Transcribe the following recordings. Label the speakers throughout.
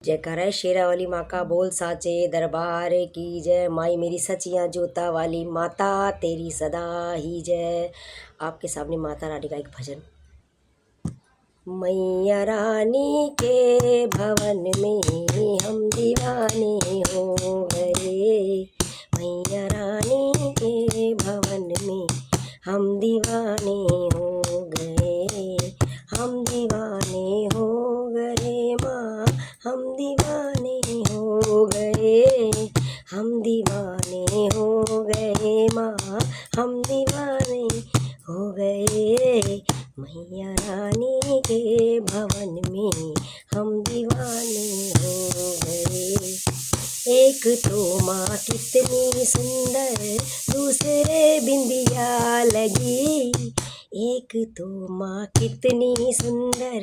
Speaker 1: जयकारा है शेरा वाली माँ का, बोल साचे दरबार की जय। माई मेरी सचियाँ जोता वाली माता तेरी सदा ही जय। आपके सामने माता रानी का एक भजन। मैया रानी के भवन में हम दीवाने हो गए। मैया रानी के भवन में हम दीवाने हो गए। हम दीवाने हो गए माँ, हम दीवाने हो गए। हम दीवाने हो गए माँ, हम दीवाने हो गए। मैया रानी के भवन में हम दीवाने हो गए। एक तो माँ कितनी सुंदर, दूसरे बिंदिया लगी। एक तो माँ कितनी सुंदर,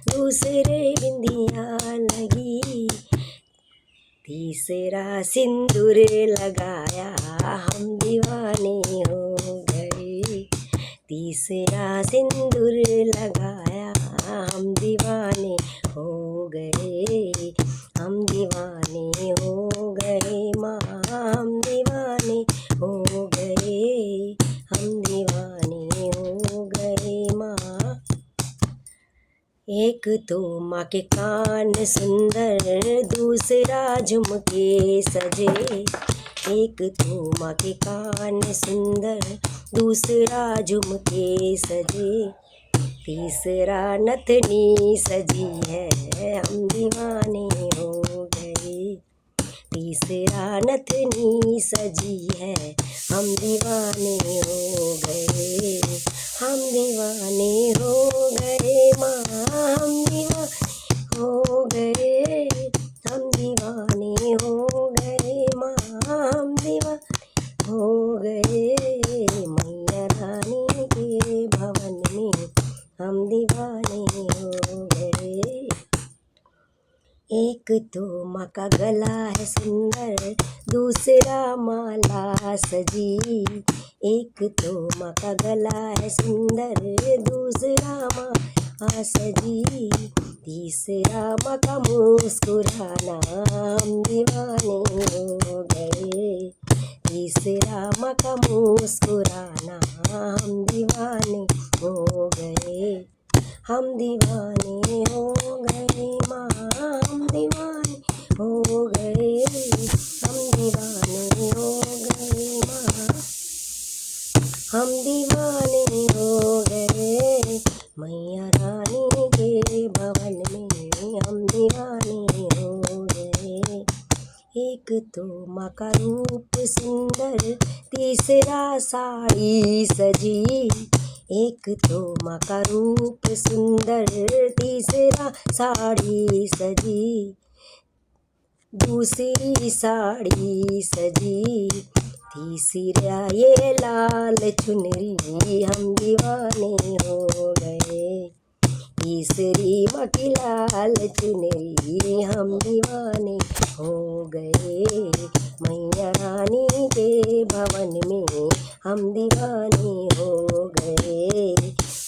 Speaker 1: दूसरे बिंदिया लगी। तीसरा सिंदूर लगाया, हम दीवाने हो गए। तीसरा सिंदूर लगाया, हम दीवाने हो गए। हम दीवाने हो गए माँ, हम दीवाने हो गए। हम दीवाने हो गए माँ। एक तो माँ के कान सुंदर, दूसरा झुमके सजे। एक तो माँ के कान सुंदर, दूसरा झुमके सजे। तीसरा नथनी सजी है, हम दीवाने हो गए। तीसरा नथनी सजी है, हम दीवाने हो गए। हम दीवाने हो गए माँ, हम दीवाने हो गए। हम दीवाने हो गए माँ, हम दीवाने हो गए। मैया रानी के भवन में हम दीवाने हो गए। एक तो माँ का गला है सुंदर, दूसरा माला सजी। एक तो माँ का गला है सुंदर, दूसरा माला सजी। तीसरा माँ का मुस्कुराना, हम दीवाने हो गए। तीसरा माँ का मुस्कुराना, हम दीवाने हो गए। हम दीवाने हो गए माँ, हम दीवाने हो गए। हम दीवाने हो गए माँ, हम दीवाने हो गए। मैया रानी के भवन में हम दीवाने हो गए। एक तो माँ का रूप सुंदर, तीसरा साड़ी सजी। एक तो माँ का रूप सुंदर, तीसरा साड़ी सजी। दूसरी साड़ी सजी। तीसरा ये लाल चुनरी, हम दीवाने हो गए। तीसरी माँ की लाल चुनरी, हम दीवाने हो गए। मैया रानी के भवन में हम दीवाने हो गए।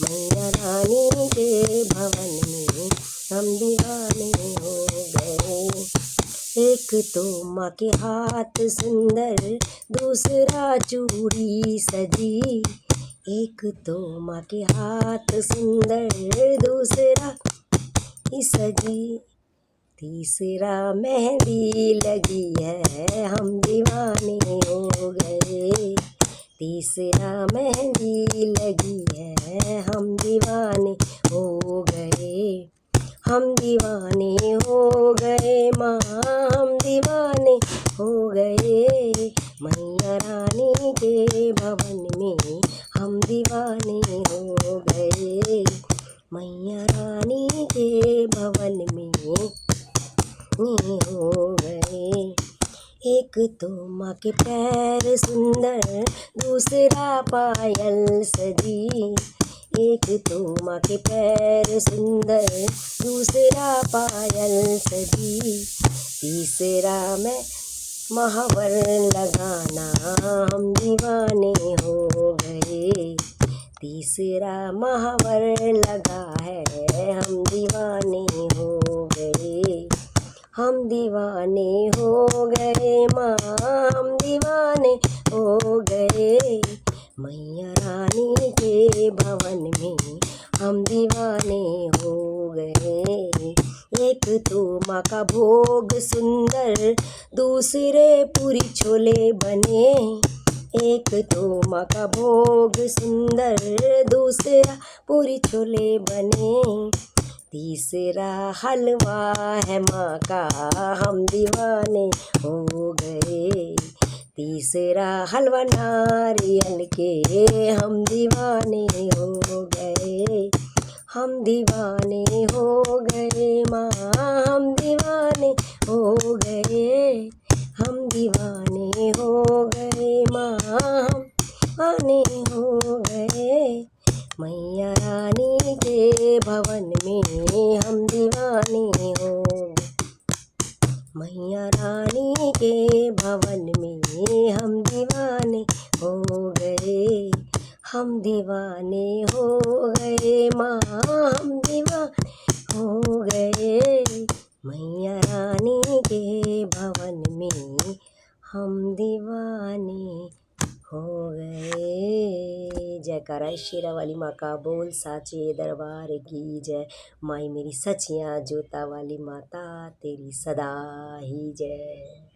Speaker 1: मैया रानी के भवन में हम दीवाने हो गए। एक तो माँ के हाथ सुंदर, दूसरा चूड़ी सजी। एक तो माँ के हाथ सुंदर, दूसरा सजी। तीसरा मेहंदी लगी है, हम दीवाने हो गए। तीसरा मेहंदी लगी है, हम दीवाने हो गए। हम दीवाने हो गए माँ, हम दीवाने हो गए। मैया रानी के भवन में हम दीवाने हो गए। मैया रानी के भवन में हो गए। एक तो माँ के पैर सुंदर, दूसरा पायल सजी। एक तो माँ के पैर सुंदर, दूसरा पायल सजी। तीसरा मैं महावर लगाना, हम दीवाने हो गए। तीसरा महावर लगा है, हम दीवाने हो गए। हम दीवाने हो गए माँ, हम दीवाने हो गए। मैया रानी के भवन में हम दीवाने हो गए। एक तो माँ का भोग सुंदर, दूसरे पूरी छोले बने। एक तो माँ का भोग सुंदर, दूसरा पूरी छोले बने। तीसरा हलवा है माँ का, हम दीवाने हो गए। तीसरा हलवा नारियल के, हम दीवाने हो गए। हम दीवाने हो गए माँ, हम दीवाने हो गए। हम दीवाने हो गए माँ, हम दीवाने हो गए। मैया रानी के भवन में हम दीवाने हो गए। मैया रानी के भवन में हम दीवाने हो गए। हम दीवाने हो गए माँ, हम दीवाने हो गए। मैया रानी के भवन में हम दीवाने हो गए। जयकारा शेरा वाली माँ का, बोल साचे दरबार की जय। माई मेरी सचियाँ जोता वाली माता तेरी सदा ही जय।